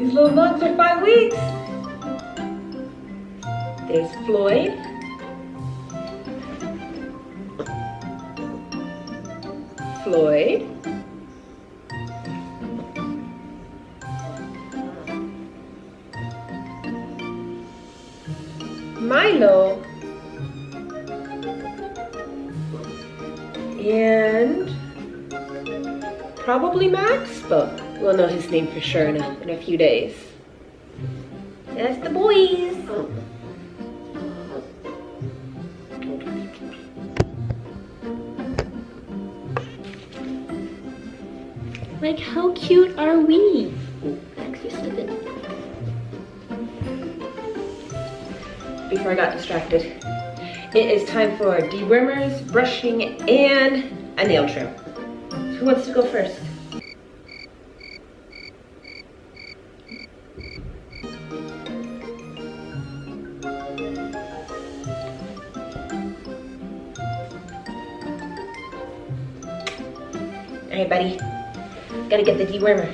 These little mugs are 5 weeks. There's Floyd. Floyd. Milo. And probably Max, but we'll know his name for sure in a few days. That's the boys. Like, how cute are we? Max, you're so good. Before I got distracted, it is time for dewormers, brushing, and a nail trim. Who wants to go first? All right, buddy. Gotta get the dewormer.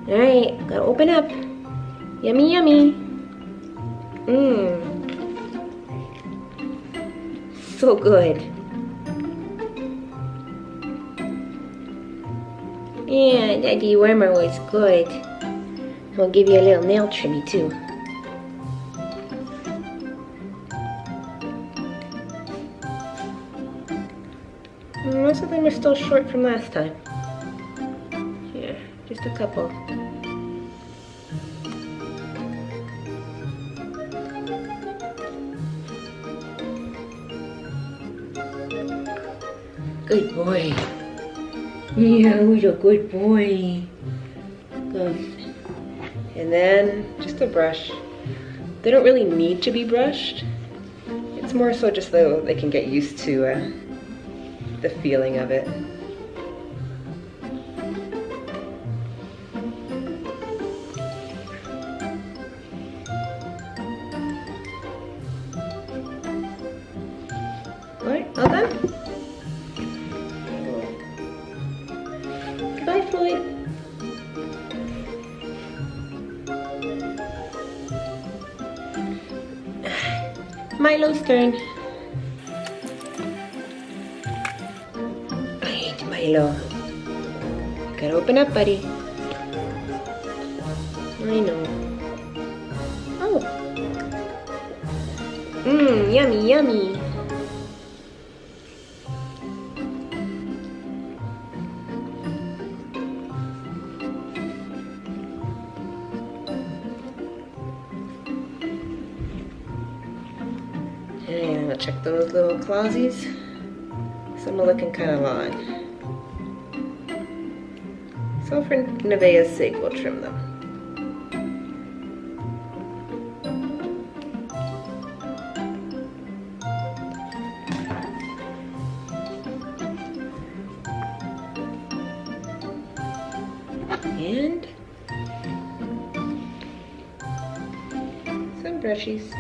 All right, gotta open up. Yummy, yummy. So good. Yeah, that dewormer was good. I'll give you a little nail trimmy too. Most of them are still short from last time. Yeah, just a couple. Good boy. Yeah, who's a good boy? Good. And then just a brush. They don't really need to be brushed. It's more so just so they can get used to the feeling of it. Alright, all done? Goodbye, Floyd. Milo's turn. Alright, Milo. Gotta open up, buddy. I know. Oh. Yummy, yummy. And we'll check those little clawsies. Some are looking kind of long. So for Nevaeh's sake, we'll trim them. And some brushies.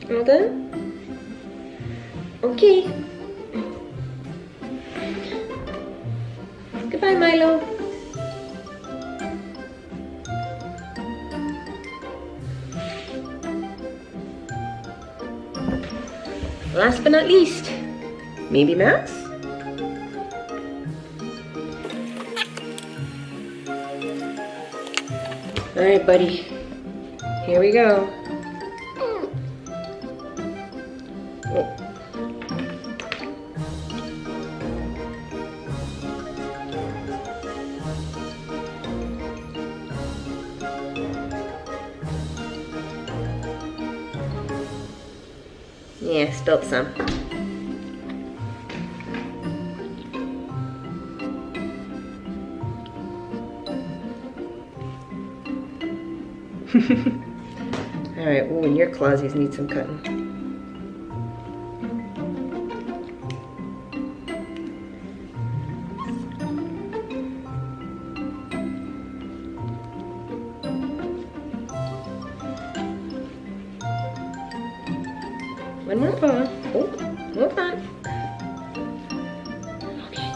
All done? Okay. Goodbye, Milo. Last but not least, maybe Max? All right, buddy. Here we go. Yeah, spilled some. Alright, oh, and your clawsies need some cutting. One more paw. Oh, more paw. Okay.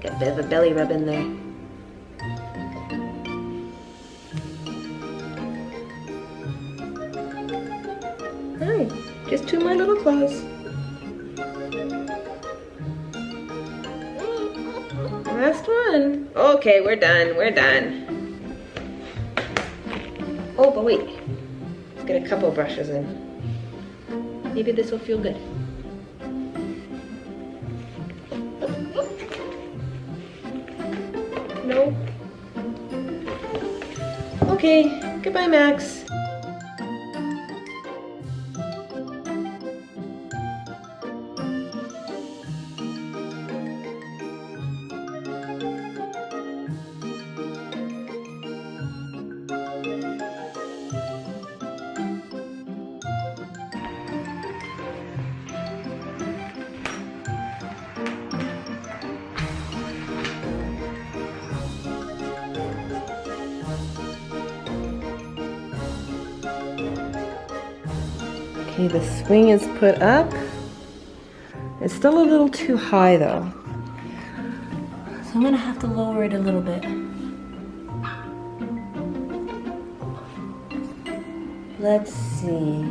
Got a bit of a belly rub in there. Alright, just 2 more little claws. Last one. Okay, we're done. We're done. Oh, but wait. Let's get a couple brushes in. Maybe this will feel good. No. Okay, goodbye, Max. Okay, the swing is put up. It's still a little too high though. So I'm gonna have to lower it a little bit. Let's see.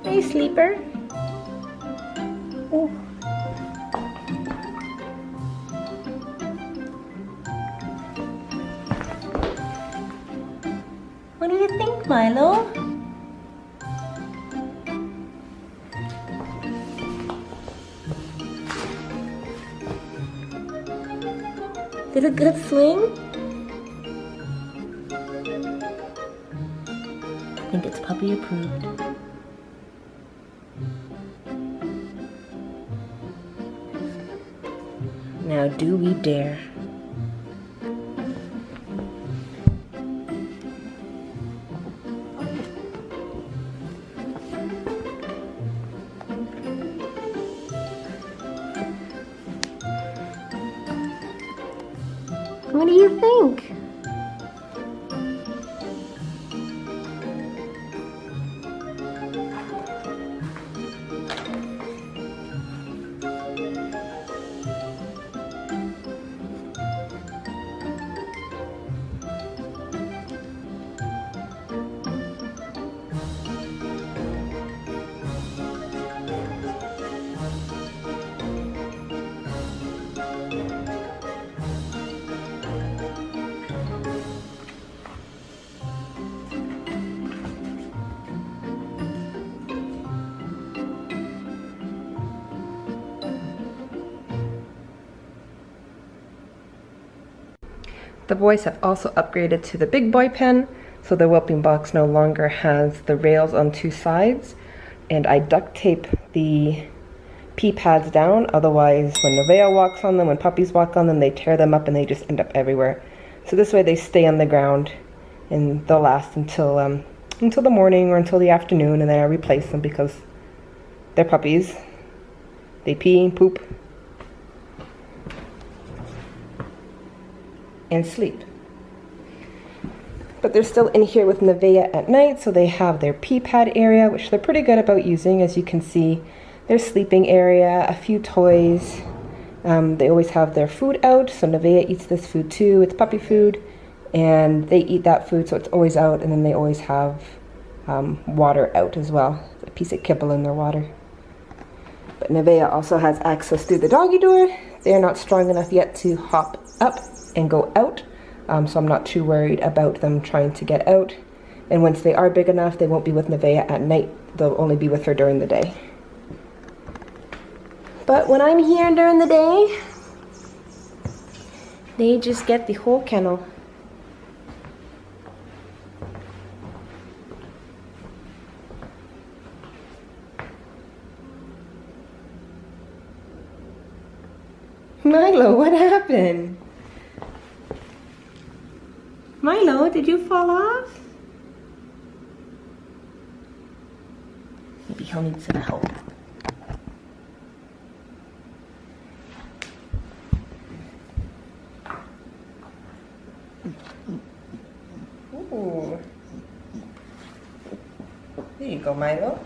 Hey, sleeper. Oh. What do you think, Milo? Did a good swing? I think it's puppy approved. Now, do we dare? What do you think? The boys have also upgraded to the big boy pen, so the whelping box no longer has the rails on 2 sides, and I duct tape the pee pads down, otherwise when Nevaeh walks on them, when puppies walk on them, they tear them up and they just end up everywhere. So this way they stay on the ground and they'll last until the morning or until the afternoon, and then I replace them because they're puppies. They pee, poop, and sleep. But they're still in here with Nevaeh at night, so they have their pee pad area, which they're pretty good about using, as you can see. Their sleeping area, a few toys. They always have their food out, so Nevaeh eats this food too. It's puppy food, and they eat that food, so it's always out, and then they always have water out as well. A piece of kibble in their water. But Nevaeh also has access through the doggy door. They're not strong enough yet to hop up and go out, so I'm not too worried about them trying to get out. And once they are big enough, they won't be with Nevaeh at night. They'll only be with her during the day. But when I'm here during the day, they just get the whole kennel. Milo, what happened? Milo, did you fall off? Maybe he'll need some help. Ooh. There you go, Milo.